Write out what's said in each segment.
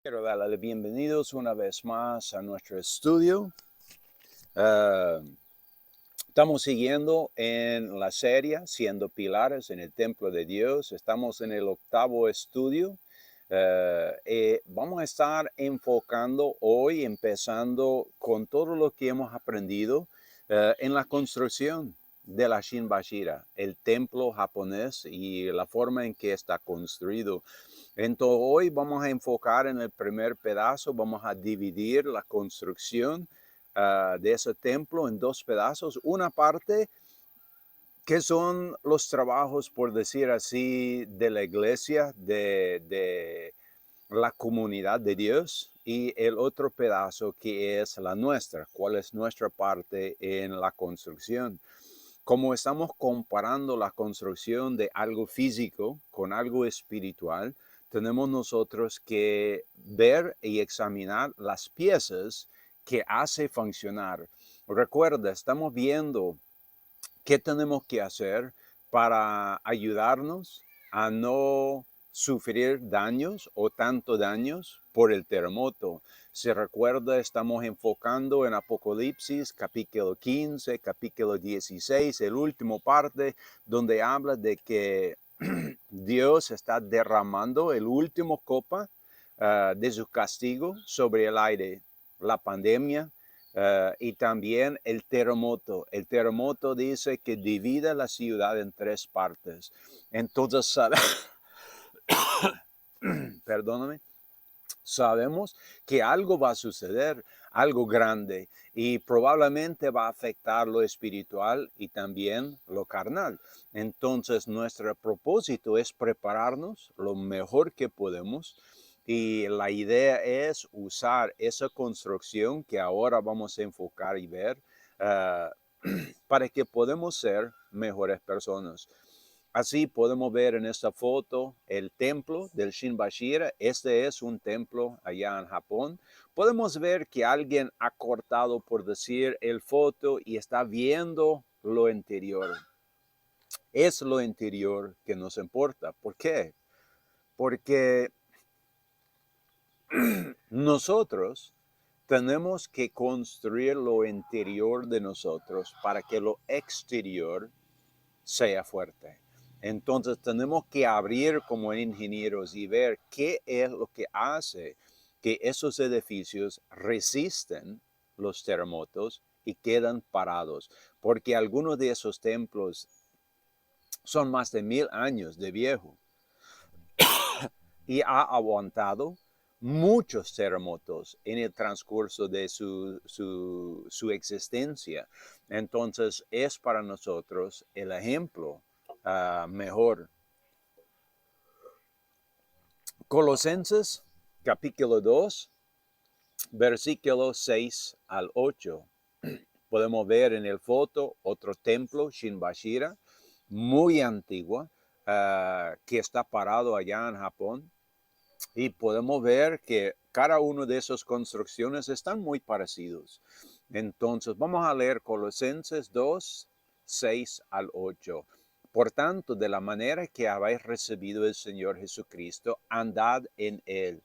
Quiero darle bienvenidos una vez más a nuestro estudio. Uh, Estamos siguiendo en la serie Siendo Pilares en el Templo de Dios. Estamos en el 8º estudio. Vamos a estar enfocando hoy, empezando con todo lo que hemos aprendido en la construcción de la Shinbashira, el templo japonés y la forma en que está construido. Entonces hoy vamos a enfocar en el primer pedazo, vamos a dividir la construcción de ese templo en 2 pedazos. Una parte que son los trabajos, por decir así, de la iglesia, de la comunidad de Dios, y el otro pedazo que es la nuestra, cuál es nuestra parte en la construcción. Como estamos comparando la construcción de algo físico con algo espiritual, tenemos nosotros que ver y examinar las piezas que hace funcionar. Recuerda, estamos viendo qué tenemos que hacer para ayudarnos a no sufrir daños o tanto daños por el terremoto. Se recuerda, estamos enfocando en Apocalipsis, capítulo 15, capítulo 16, el último parte, donde habla de que Dios está derramando el último copa de su castigo sobre el aire, la pandemia, y también el terremoto. El terremoto dice que divide la ciudad en 3 partes. Entonces, perdóname, sabemos que algo va a suceder, algo grande, y probablemente va a afectar lo espiritual y también lo carnal. Entonces, nuestro propósito es prepararnos lo mejor que podemos. Y la idea es usar esa construcción que ahora vamos a enfocar y ver para que podamos ser mejores personas. Así podemos ver en esta foto el templo del Shinbashira. Este es un templo allá en Japón. Podemos ver que alguien ha cortado, por decir, el foto y está viendo lo interior. Es lo interior que nos importa. ¿Por qué? Porque nosotros tenemos que construir lo interior de nosotros para que lo exterior sea fuerte. Entonces tenemos que abrir como ingenieros y ver qué es lo que hace que esos edificios resisten los terremotos y quedan parados. Porque algunos de esos templos son más de 1000 años de viejo y ha aguantado muchos terremotos en el transcurso de su existencia. Entonces es para nosotros el ejemplo mejor. Colosenses capítulo 2, versículos 6 al 8. Podemos ver en el foto otro templo, Shinbashira, muy antigua, que está parado allá en Japón. Y podemos ver que cada una de esas construcciones están muy parecidos. Entonces vamos a leer Colosenses 2, 6 al 8. Por tanto, de la manera que habéis recibido el Señor Jesucristo, andad en Él,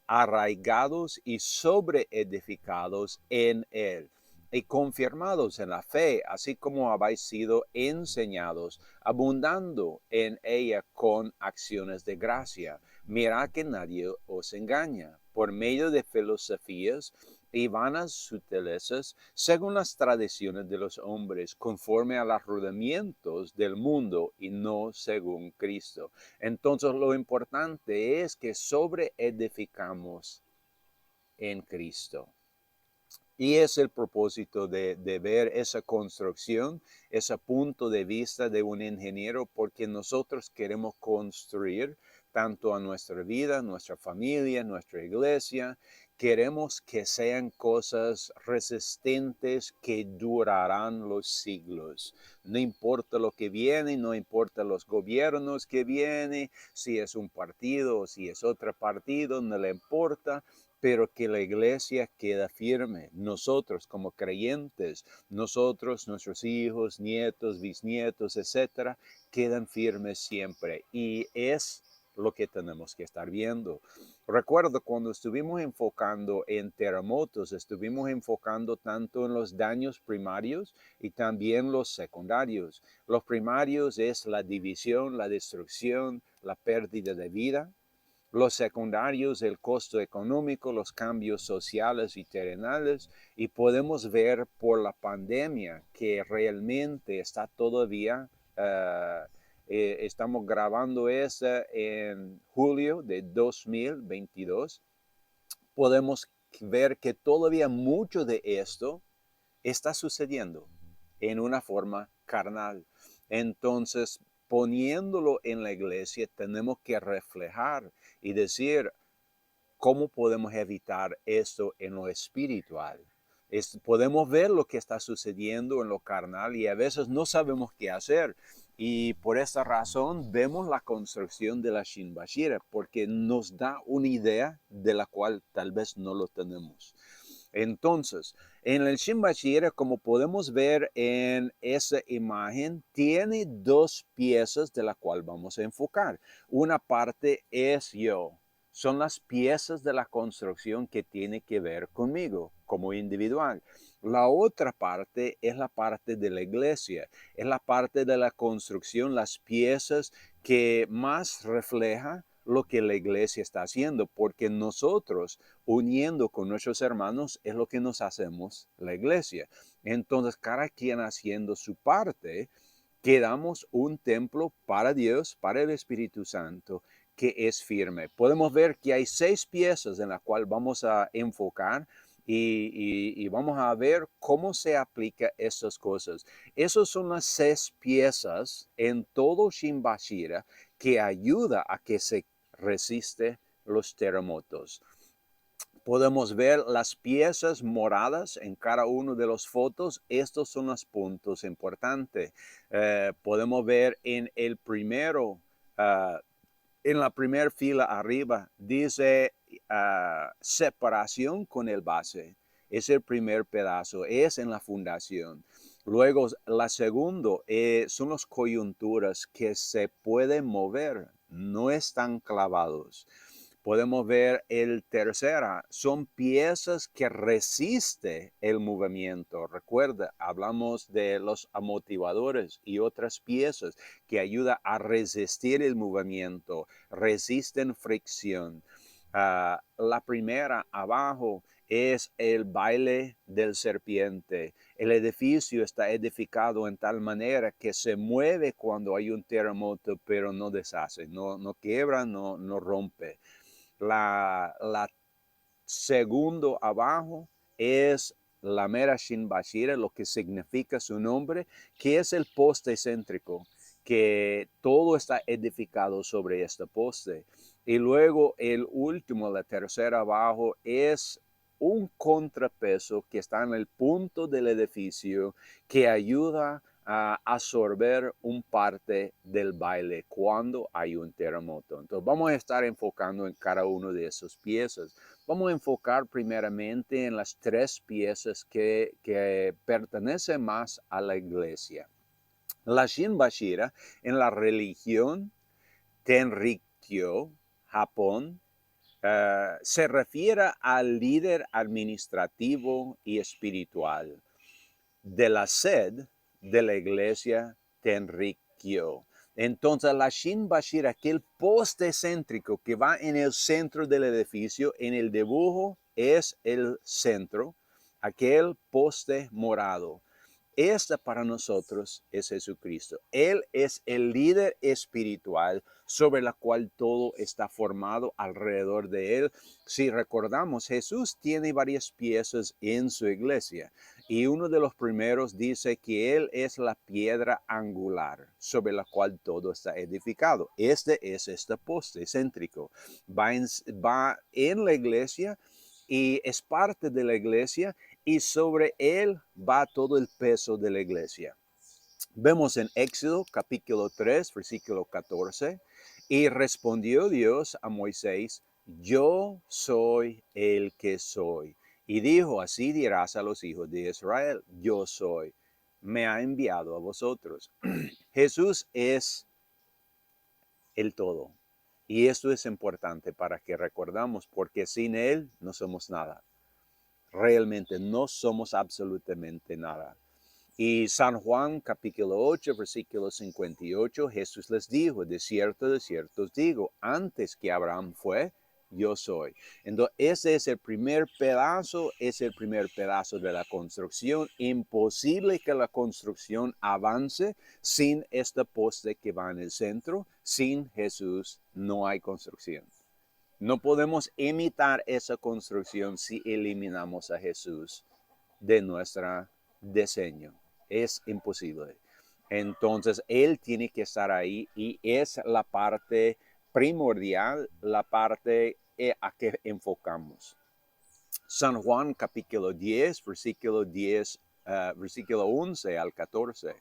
arraigados y sobreedificados en Él, y confirmados en la fe, así como habéis sido enseñados, abundando en ella con acciones de gracia. Mirad que nadie os engaña por medio de filosofías y vanas sutilezas, según las tradiciones de los hombres, conforme a los rudimientos del mundo y no según Cristo. Entonces lo importante es que sobreedificamos en Cristo. Y es el propósito de ver esa construcción, ese punto de vista de un ingeniero, porque nosotros queremos construir tanto a nuestra vida, nuestra familia, nuestra iglesia. Queremos que sean cosas resistentes que durarán los siglos. No importa lo que viene, no importa los gobiernos que vienen, si es un partido o si es otro partido, no le importa, pero que la iglesia queda firme. Nosotros como creyentes, nosotros, nuestros hijos, nietos, bisnietos, etcétera, quedan firmes siempre. Y es lo que tenemos que estar viendo. Recuerdo cuando estuvimos enfocando en terremotos, estuvimos enfocando tanto en los daños primarios y también los secundarios. Los primarios es la división, la destrucción, la pérdida de vida. Los secundarios, el costo económico, los cambios sociales y terrenales, y podemos ver por la pandemia que realmente está todavía, estamos grabando esa en julio de 2022, podemos ver que todavía mucho de esto está sucediendo en una forma carnal. Entonces, poniéndolo en la iglesia, tenemos que reflejar y decir cómo podemos evitar esto en lo espiritual. Podemos ver lo que está sucediendo en lo carnal y a veces no sabemos qué hacer. Y por esta razón vemos la construcción de la Shin Bashira, porque nos da una idea de la cual tal vez no lo tenemos. Entonces, en el Shin Bashira, como podemos ver en esa imagen, tiene dos piezas de la cual vamos a enfocar. Una parte es yo. Son las piezas de la construcción que tiene que ver conmigo como individual. La otra parte es la parte de la iglesia, es la parte de la construcción, las piezas que más refleja lo que la iglesia está haciendo, porque nosotros uniendo con nuestros hermanos es lo que nos hacemos la iglesia. Entonces, cada quien haciendo su parte, quedamos un templo para Dios, para el Espíritu Santo, que es firme. Podemos ver que hay 6 piezas en las cuales vamos a enfocar y vamos a ver cómo se aplica estas cosas. Esas son las 6 piezas en todo Shin Bashira que ayuda a que se resiste los terremotos. Podemos ver las piezas moradas en cada uno de las fotos. Estos son los puntos importantes. Podemos ver en el primero, en la primera fila arriba, dice separación con el base. Es el primer pedazo, es en la fundación. Luego, la segunda son las coyunturas que se pueden mover, no están clavados. Podemos ver el tercera, son piezas que resisten el movimiento. Recuerda, hablamos de los amortiguadores y otras piezas que ayudan a resistir el movimiento, resisten fricción. La primera abajo es el baile del serpiente. El edificio está edificado en tal manera que se mueve cuando hay un terremoto, pero no deshace, no quiebra, no rompe. La segundo abajo es la mera Shin Bashira, lo que significa su nombre, que es el poste céntrico, que todo está edificado sobre este poste. Y luego el último, la tercera abajo, es un contrapeso que está en el punto del edificio que ayuda a absorber un parte del baile cuando hay un terremoto. Entonces vamos a estar enfocando en cada una de esas piezas. Vamos a enfocar primeramente en las 3 piezas que pertenecen más a la iglesia. La Shin Bashira en la religión Tenrikyo, Japón, se refiere al líder administrativo y espiritual de la sed de la iglesia Tenrikyo. Entonces la Shin Bashira, aquel poste céntrico que va en el centro del edificio, en el dibujo es el centro, aquel poste morado. Esta para nosotros es Jesucristo. Él es el líder espiritual sobre la cual todo está formado alrededor de él. Si recordamos, Jesús tiene varias piezas en su iglesia y uno de los primeros dice que él es la piedra angular sobre la cual todo está edificado. Este es este poste céntrico. Va en la iglesia y es parte de la iglesia y sobre él va todo el peso de la iglesia. Vemos en Éxodo capítulo 3, versículo 14, y respondió Dios a Moisés, yo soy el que soy. Y dijo, así dirás a los hijos de Israel, yo soy, me ha enviado a vosotros. Jesús es el todo. Y esto es importante para que recordamos, porque sin Él no somos nada. Realmente no somos absolutamente nada. Y San Juan capítulo 8, versículo 58, Jesús les dijo, de cierto os digo, antes que Abraham fue, yo soy. Entonces, ese es el primer pedazo de la construcción. Imposible que la construcción avance sin este poste que va en el centro. Sin Jesús no hay construcción. No podemos imitar esa construcción si eliminamos a Jesús de nuestro diseño. Es imposible. Entonces, Él tiene que estar ahí y es la parte primordial, la parte a que enfocamos. San Juan capítulo 10, versículo 11 al 14.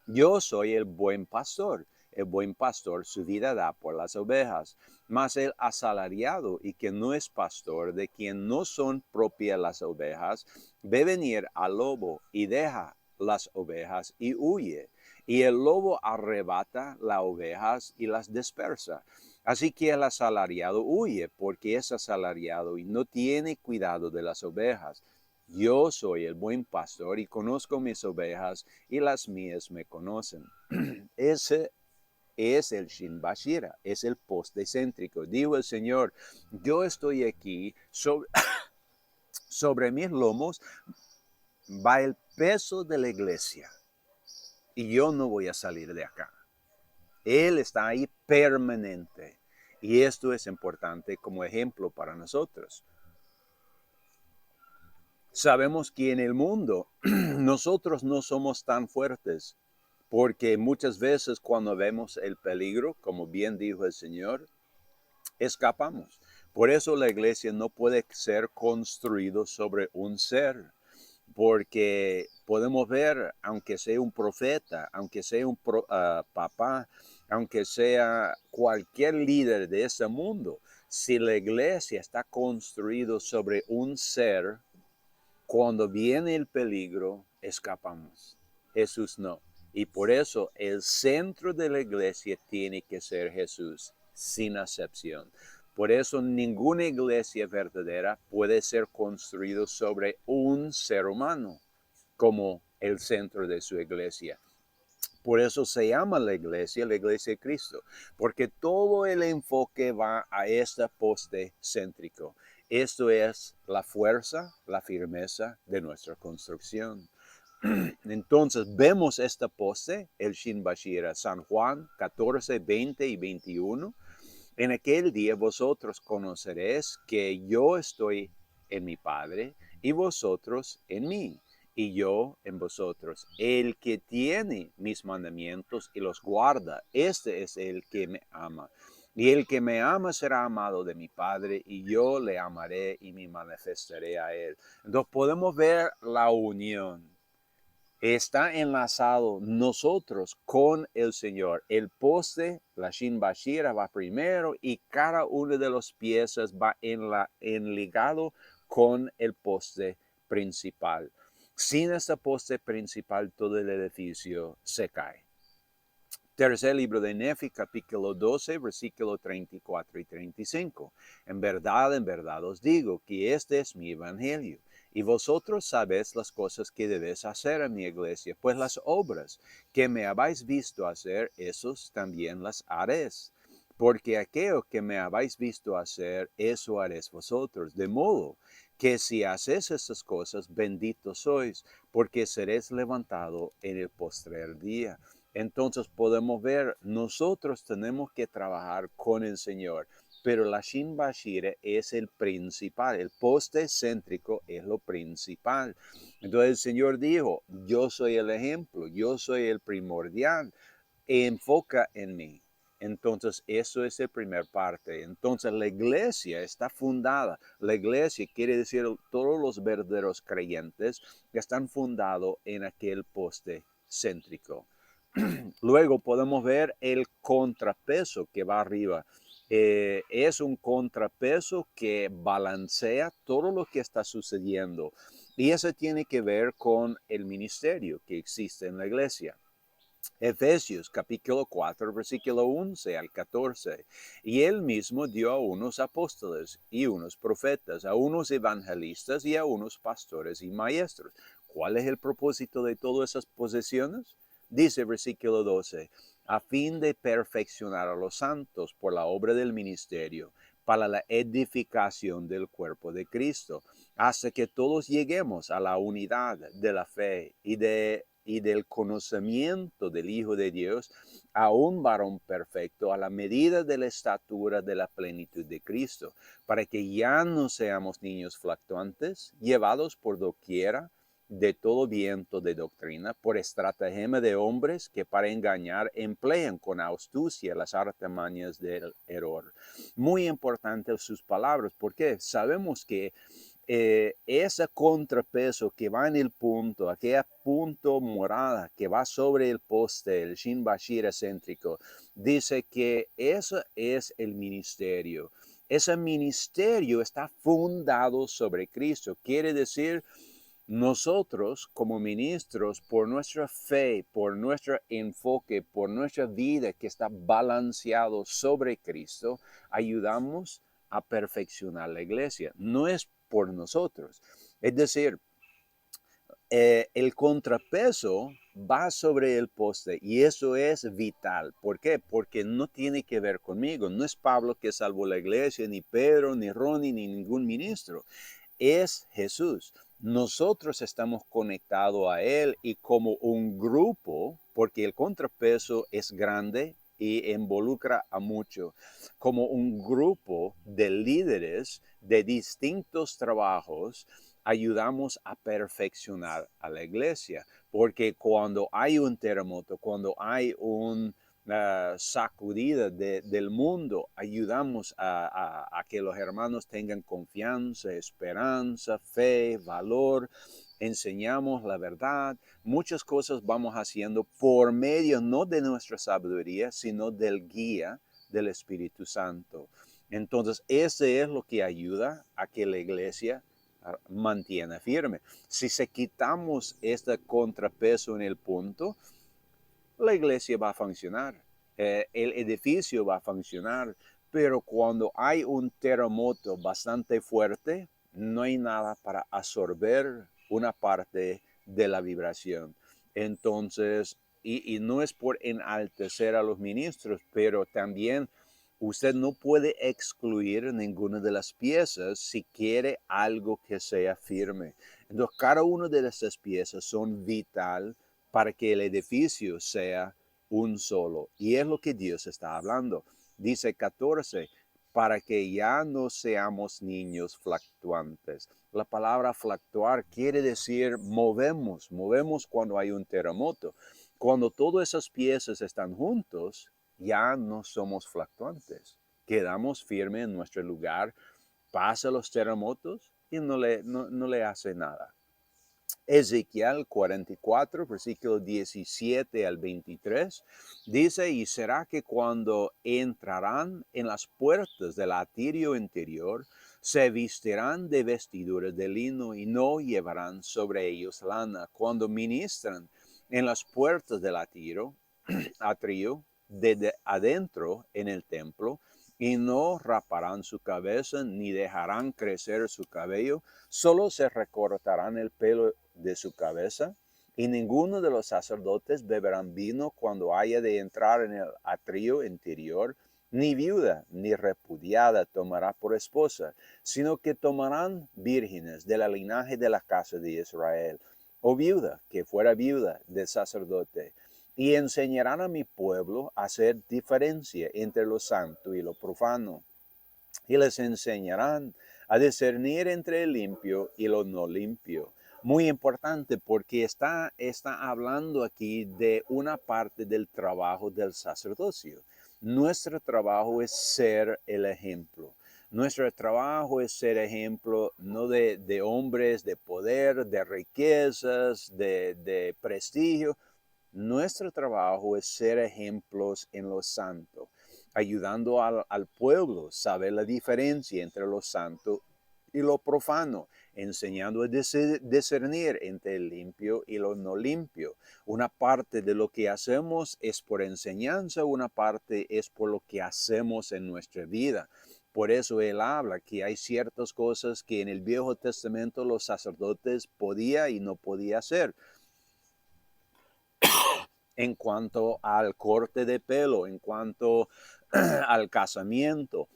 Yo soy el buen pastor. El buen pastor su vida da por las ovejas. Mas el asalariado y que no es pastor, de quien no son propias las ovejas, ve venir al lobo y deja las ovejas y huye. Y el lobo arrebata las ovejas y las dispersa. Así que el asalariado huye porque es asalariado y no tiene cuidado de las ovejas. Yo soy el buen pastor y conozco mis ovejas y las mías me conocen. Ese es el Shin Bashira, es el poste céntrico. Dijo el Señor, yo estoy aquí, sobre mis lomos va el peso de la iglesia y yo no voy a salir de acá. Él está ahí permanente y esto es importante como ejemplo para nosotros. Sabemos que en el mundo nosotros no somos tan fuertes, porque muchas veces cuando vemos el peligro, como bien dijo el Señor, escapamos. Por eso la iglesia no puede ser construida sobre un ser, porque podemos ver, aunque sea un profeta, aunque sea un papá, aunque sea cualquier líder de ese mundo, si la iglesia está construida sobre un ser, cuando viene el peligro, escapamos. Jesús no. Y por eso el centro de la iglesia tiene que ser Jesús, sin excepción. Por eso ninguna iglesia verdadera puede ser construida sobre un ser humano como el centro de su iglesia. Por eso se llama la iglesia de Cristo, porque todo el enfoque va a este poste céntrico. Esto es la fuerza, la firmeza de nuestra construcción. Entonces vemos este poste, el Shin Bashira, San Juan 14, 20 y 21. En aquel día vosotros conoceréis que yo estoy en mi Padre y vosotros en mí y yo en vosotros. El que tiene mis mandamientos y los guarda, este es el que me ama. Y el que me ama será amado de mi Padre y yo le amaré y me manifestaré a él. Entonces podemos ver la unión. Está enlazado nosotros con el Señor. El poste, la Shin Bashira, va primero y cada una de las piezas va enligado con el poste principal. Sin este poste principal, todo el edificio se cae. Tercer libro de Nefi, capítulo 12, versículo 34 y 35. En verdad os digo que este es mi evangelio. Y vosotros sabéis las cosas que debéis hacer en mi iglesia, pues las obras que me habéis visto hacer, esos también las haréis. Porque aquello que me habéis visto hacer, eso haréis vosotros. De modo que si hacéis estas cosas, benditos sois, porque seréis levantado en el postrer día. Entonces podemos ver, nosotros tenemos que trabajar con el Señor, pero la Shin Bashira es el principal, el poste céntrico es lo principal. Entonces el Señor dijo, yo soy el ejemplo, yo soy el primordial, enfoca en mí. Entonces, eso es la primera parte. Entonces, la iglesia está fundada. La iglesia quiere decir todos los verdaderos creyentes que están fundados en aquel poste céntrico. Luego podemos ver el contrapeso que va arriba. Es un contrapeso que balancea todo lo que está sucediendo. Y eso tiene que ver con el ministerio que existe en la iglesia. Efesios capítulo 4, versículo 11 al 14. Y él mismo dio a unos apóstoles y unos profetas, a unos evangelistas y a unos pastores y maestros. ¿Cuál es el propósito de todas esas posesiones? Dice versículo 12, a fin de perfeccionar a los santos por la obra del ministerio, para la edificación del cuerpo de Cristo, hasta que todos lleguemos a la unidad de la fe y del conocimiento del Hijo de Dios, a un varón perfecto, a la medida de la estatura de la plenitud de Cristo, para que ya no seamos niños fluctuantes, llevados por doquiera de todo viento de doctrina, por estratagema de hombres que para engañar emplean con astucia las artimañas del error. Muy importantes sus palabras, porque sabemos que ese contrapeso que va en el punto, aquel punto morada que va sobre el poste, el Shin Bashir céntrico, dice que eso es el ministerio. Ese ministerio está fundado sobre Cristo. Quiere decir, nosotros como ministros, por nuestra fe, por nuestro enfoque, por nuestra vida que está balanceado sobre Cristo, ayudamos a perfeccionar la iglesia. No es por nosotros. Es decir, el contrapeso va sobre el poste y eso es vital. ¿Por qué? Porque no tiene que ver conmigo. No es Pablo que salvó la iglesia, ni Pedro, ni Ronnie, ni ningún ministro. Es Jesús. Nosotros estamos conectados a Él y como un grupo, porque el contrapeso es grande y involucra a mucho, como un grupo de líderes de distintos trabajos, ayudamos a perfeccionar a la iglesia, porque cuando hay un terremoto, cuando hay una sacudida del mundo, ayudamos a que los hermanos tengan confianza, esperanza, fe, valor, enseñamos la verdad, muchas cosas vamos haciendo por medio no de nuestra sabiduría, sino del guía del Espíritu Santo. Entonces, ese es lo que ayuda a que la iglesia mantiene firme. Si se quitamos este contrapeso en el punto, la iglesia va a funcionar, el edificio va a funcionar, pero cuando hay un terremoto bastante fuerte, no hay nada para absorber una parte de la vibración. Entonces, y no es por enaltecer a los ministros, pero también usted no puede excluir ninguna de las piezas si quiere algo que sea firme. Entonces, cada una de esas piezas son vital para que el edificio sea un solo. Y es lo que Dios está hablando. Dice 14, para que ya no seamos niños fluctuantes. La palabra fluctuar quiere decir movemos cuando hay un terremoto. Cuando todas esas piezas están juntos, ya no somos fluctuantes. Quedamos firmes en nuestro lugar, pasa los terremotos y no le hace nada. Ezequiel 44, versículo 17 al 23, dice, y será que cuando entrarán en las puertas del atirio interior, se vestirán de vestiduras de lino y no llevarán sobre ellos lana. Cuando ministran en las puertas del atrio, desde adentro en el templo, y no raparán su cabeza ni dejarán crecer su cabello, solo se recortarán el pelo de su cabeza, y ninguno de los sacerdotes beberán vino cuando haya de entrar en el atrio interior, ni viuda ni repudiada tomará por esposa, sino que tomarán vírgenes del linaje de la casa de Israel, o viuda que fuera viuda del sacerdote, y enseñarán a mi pueblo a hacer diferencia entre lo santo y lo profano, y les enseñarán a discernir entre el limpio y lo no limpio. Muy importante porque está hablando aquí de una parte del trabajo del sacerdocio. Nuestro trabajo es ser el ejemplo. Nuestro trabajo es ser ejemplo no de hombres, de poder, de riquezas, de prestigio. Nuestro trabajo es ser ejemplos en lo santo, ayudando al pueblo a saber la diferencia entre lo santo y lo profano, enseñando a discernir entre el limpio y lo no limpio. Una parte de lo que hacemos es por enseñanza, una parte es por lo que hacemos en nuestra vida. Por eso él habla que hay ciertas cosas que en el Viejo Testamento los sacerdotes podía y no podía hacer. En cuanto al corte de pelo, en cuanto al casamiento,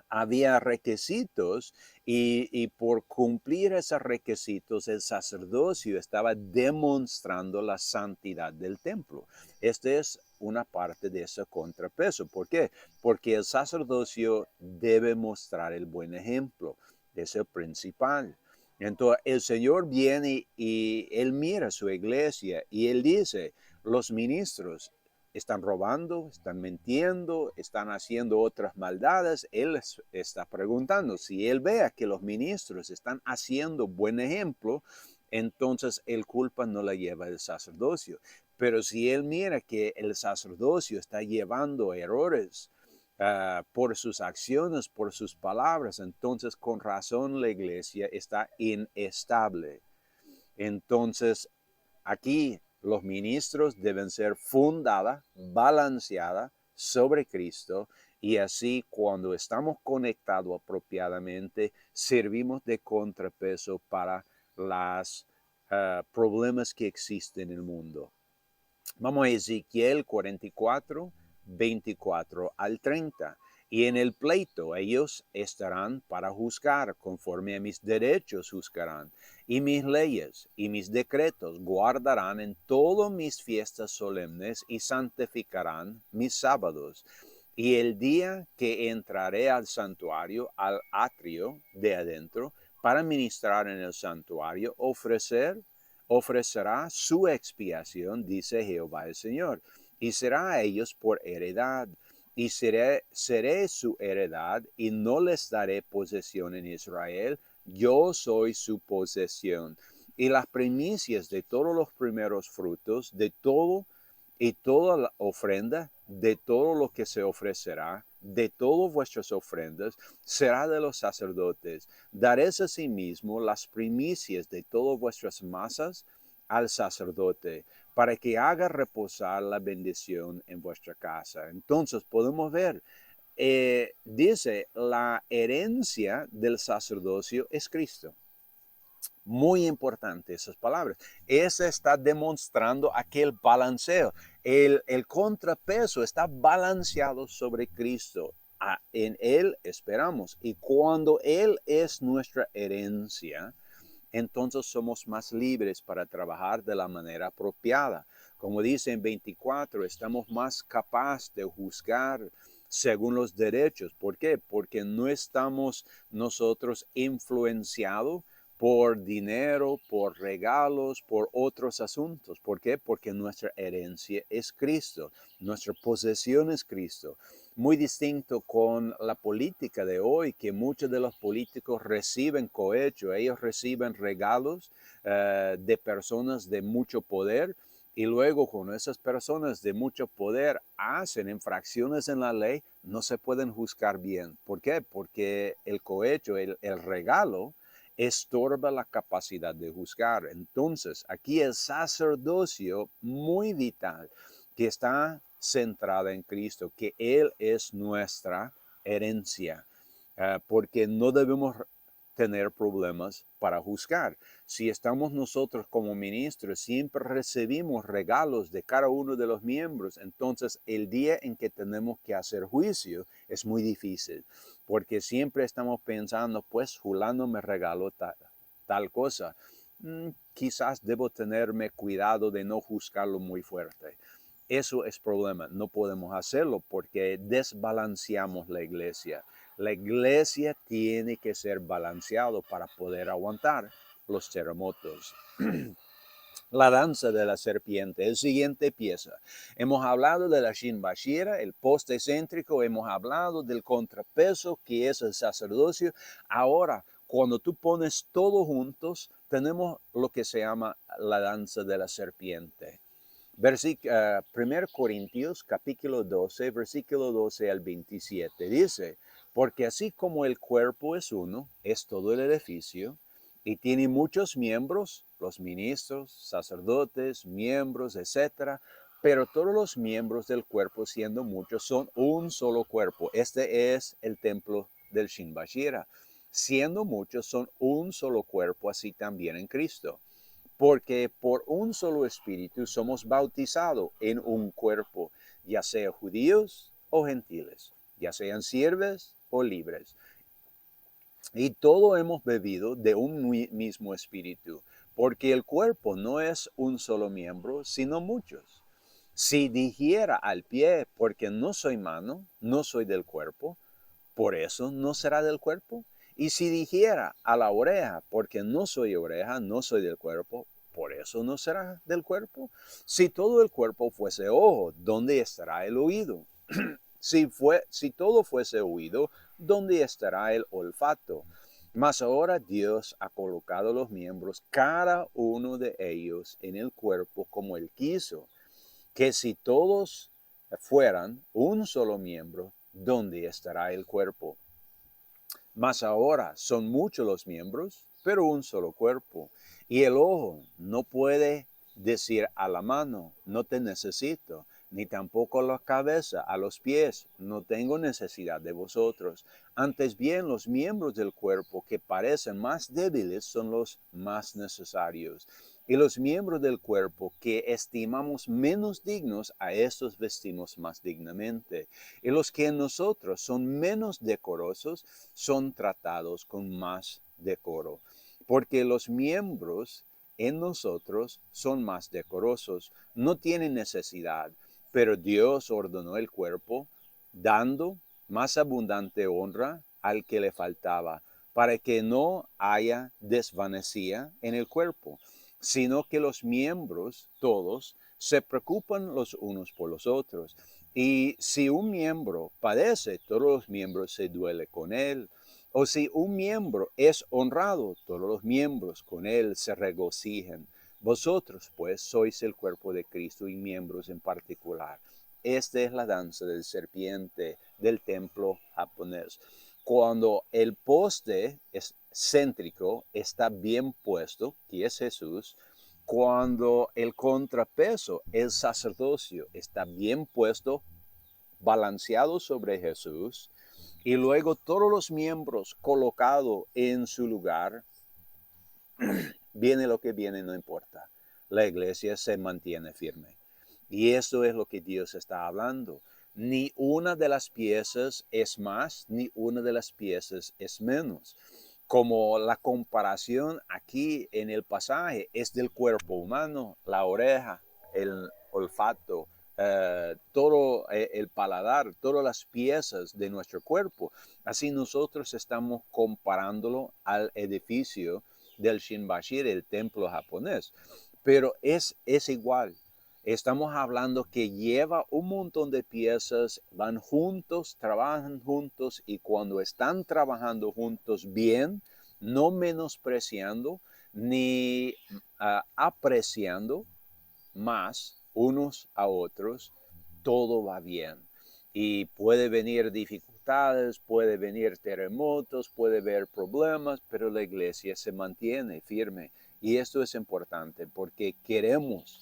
había requisitos y por cumplir esos requisitos el sacerdocio estaba demostrando la santidad del templo. Esta es una parte de ese contrapeso. ¿Por qué? Porque el sacerdocio debe mostrar el buen ejemplo. Es el principal. Entonces el Señor viene y Él mira su iglesia y Él dice, los ministros están robando, están mintiendo, están haciendo otras maldades. Él está preguntando, si él vea que los ministros están haciendo buen ejemplo, entonces el culpa no la lleva el sacerdocio. Pero si él mira que el sacerdocio está llevando errores por sus acciones, por sus palabras, entonces con razón la iglesia está inestable. Entonces, aquí los ministros deben ser fundada, balanceada sobre Cristo y así cuando estamos conectados apropiadamente, servimos de contrapeso para los problemas que existen en el mundo. Vamos a Ezequiel 44, 24 al 30. Y en el pleito ellos estarán para juzgar, conforme a mis derechos juzgarán, y mis leyes y mis decretos guardarán en todas mis fiestas solemnes y santificarán mis sábados. Y el día que entraré al santuario, al atrio de adentro, para ministrar en el santuario, ofrecerá su expiación, dice Jehová el Señor, y será a ellos por heredad, y seré su heredad, y no les daré posesión en Israel, yo soy su posesión. Y las primicias de todos los primeros frutos, de todo y toda la ofrenda, de todo lo que se ofrecerá, de todas vuestras ofrendas, será de los sacerdotes. Daréis asimismo las primicias de todas vuestras masas al sacerdote, para que haga reposar la bendición en vuestra casa. Entonces podemos ver, dice, la herencia del sacerdocio es Cristo. Muy importante esas palabras. Esa está demostrando aquel balanceo. El contrapeso está balanceado sobre Cristo. En Él esperamos. Y cuando Él es nuestra herencia, entonces somos más libres para trabajar de la manera apropiada. Como dice en 24, estamos más capaces de juzgar según los derechos. ¿Por qué? Porque no estamos nosotros influenciados por dinero, por regalos, por otros asuntos. ¿Por qué? Porque nuestra herencia es Cristo, nuestra posesión es Cristo. Muy distinto con la política de hoy, que muchos de los políticos reciben cohecho, ellos reciben regalos de personas de mucho poder y luego con esas personas de mucho poder hacen infracciones en la ley, no se pueden juzgar bien. ¿Por qué? Porque el cohecho, el regalo, estorba la capacidad de juzgar. Entonces, aquí el sacerdocio muy vital que está centrada en Cristo, que Él es nuestra herencia, porque no debemos tener problemas para juzgar. Si estamos nosotros como ministros, siempre recibimos regalos de cada uno de los miembros, entonces el día en que tenemos que hacer juicio es muy difícil, porque siempre estamos pensando, pues fulano me regaló tal cosa. Quizás debo tenerme cuidado de no juzgarlo muy fuerte. Eso es problema, no podemos hacerlo porque desbalanceamos la iglesia. La iglesia tiene que ser balanceado para poder aguantar los terremotos. La danza de la serpiente, el siguiente pieza. Hemos hablado de la Shin Bashira, el poste céntrico, hemos hablado del contrapeso que es el sacerdocio. Ahora, cuando tú pones todo juntos, tenemos lo que se llama la danza de la serpiente. 1 Corintios capítulo 12, versículo 12 al 27, dice, Porque así como el cuerpo es uno, es todo el edificio, y tiene muchos miembros, los ministros, sacerdotes, miembros, etcétera, pero todos los miembros del cuerpo, siendo muchos, son un solo cuerpo. Este es el templo del Shin Bashira. Siendo muchos, son un solo cuerpo, así también en Cristo. Porque por un solo espíritu somos bautizados en un cuerpo, ya sea judíos o gentiles, ya sean siervos o libres. Y todo hemos bebido de un mismo espíritu, porque el cuerpo no es un solo miembro, sino muchos. Si dijera al pie, porque no soy mano, no soy del cuerpo, por eso no será del cuerpo. Y si dijera a la oreja, porque no soy oreja, no soy del cuerpo, por eso no será del cuerpo. Si todo el cuerpo fuese ojo, ¿dónde estará el oído? Si todo fuese oído, ¿dónde estará el olfato? Mas ahora Dios ha colocado los miembros, cada uno de ellos, en el cuerpo como Él quiso. Que si todos fueran un solo miembro, ¿dónde estará el cuerpo? Mas ahora son muchos los miembros, pero un solo cuerpo. Y el ojo no puede decir a la mano, no te necesito, ni tampoco a la cabeza, a los pies, no tengo necesidad de vosotros. Antes bien, los miembros del cuerpo que parecen más débiles son los más necesarios. Y los miembros del cuerpo que estimamos menos dignos, a estos vestimos más dignamente. Y los que en nosotros son menos decorosos, son tratados con más decoro. Porque los miembros en nosotros son más decorosos, no tienen necesidad, pero Dios ordenó el cuerpo, dando más abundante honra al que le faltaba, para que no haya desvanecida en el cuerpo, sino que los miembros todos se preocupan los unos por los otros. Y si un miembro padece, todos los miembros se duelen con él. O si un miembro es honrado, todos los miembros con él se regocijan. Vosotros, pues, sois el cuerpo de Cristo y miembros en particular. Esta es la danza del serpiente del templo japonés. Cuando el poste es céntrico está bien puesto, que es Jesús, cuando el contrapeso, el sacerdocio, está bien puesto, balanceado sobre Jesús, y luego todos los miembros colocados en su lugar, viene lo que viene, no importa. La iglesia se mantiene firme. Y eso es lo que Dios está hablando. Ni una de las piezas es más, ni una de las piezas es menos. Como la comparación aquí en el pasaje es del cuerpo humano, la oreja, el olfato, todo el paladar, todas las piezas de nuestro cuerpo. Así nosotros estamos comparándolo al edificio del Shinbashir, el templo japonés. Pero es igual. Estamos hablando que lleva un montón de piezas, van juntos, trabajan juntos y cuando están trabajando juntos bien, no menospreciando ni apreciando más unos a otros, todo va bien. Y puede venir dificultades, puede venir terremotos, puede haber problemas, pero la iglesia se mantiene firme. Y esto es importante porque queremos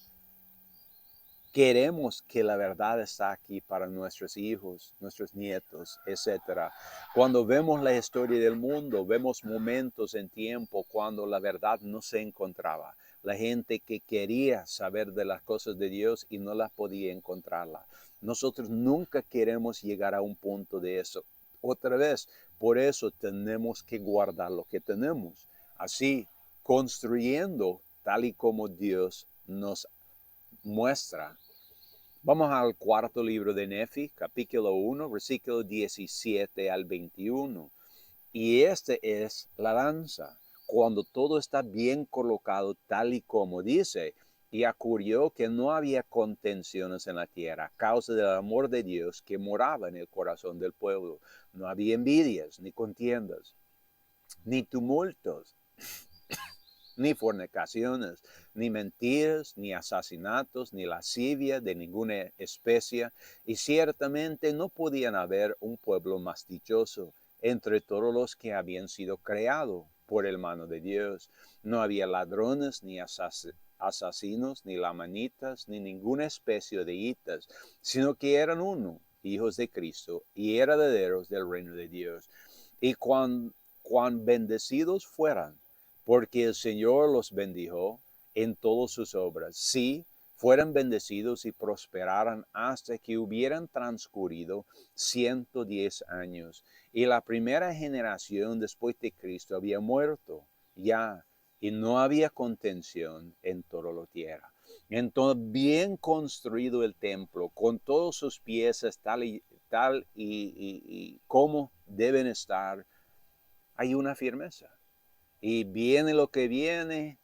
que la verdad está aquí para nuestros hijos, nuestros nietos, etc. Cuando vemos la historia del mundo, vemos momentos en tiempo cuando la verdad no se encontraba. La gente que quería saber de las cosas de Dios y no las podía encontrarla. Nosotros nunca queremos llegar a un punto de eso. Otra vez, por eso tenemos que guardar lo que tenemos. Así, construyendo tal y como Dios nos muestra. Vamos al cuarto libro de Nefi, capítulo 1, versículo 17 al 21. Y este es la danza, cuando todo está bien colocado tal y como dice. Y ocurrió que no había contenciones en la tierra a causa del amor de Dios que moraba en el corazón del pueblo. No había envidias, ni contiendas, ni tumultos, ni fornicaciones, ni mentiras, ni asesinatos, ni lascivia de ninguna especie, y ciertamente no podían haber un pueblo más dichoso, entre todos los que habían sido creados por el mano de Dios. No había ladrones, ni asesinos, ni lamanitas, ni ninguna especie de hitas, sino que eran uno, hijos de Cristo, y herederos del reino de Dios. Y cuán bendecidos fueran, porque el Señor los bendijo en todas sus obras. Sí, fueran bendecidos y prosperaran hasta que hubieran transcurrido 110 años. Y la primera generación después de Cristo había muerto ya, y no había contención en toda la tierra. Entonces, bien construido el templo, con todas sus piezas y como deben estar, hay una firmeza. Y viene lo que viene,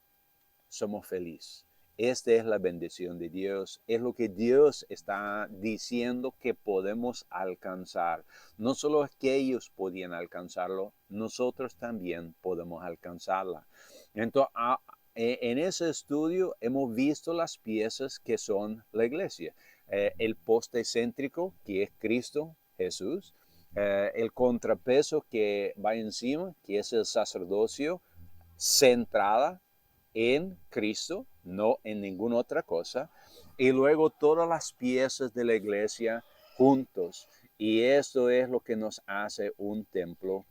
somos felices. Esta es la bendición de Dios, es lo que Dios está diciendo que podemos alcanzar. No solo es que ellos podían alcanzarlo, nosotros también podemos alcanzarla. Entonces, en ese estudio hemos visto las piezas que son la iglesia. El poste céntrico, que es Cristo Jesús. El contrapeso que va encima, que es el sacerdocio, centrada en Cristo, no en ninguna otra cosa, y luego todas las piezas de la iglesia juntos. Y esto es lo que nos hace un templo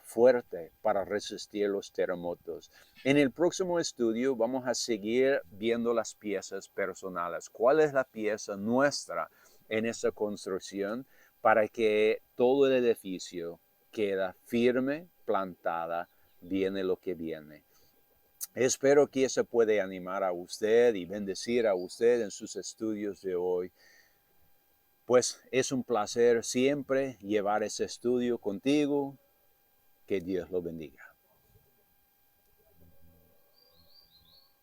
fuerte para resistir los terremotos. En el próximo estudio vamos a seguir viendo las piezas personales. ¿Cuál es la pieza nuestra en esta construcción para que todo el edificio quede firme, plantada, viene lo que viene? Espero que eso puede animar a usted y bendecir a usted en sus estudios de hoy. Pues es un placer siempre llevar ese estudio contigo. Que Dios lo bendiga.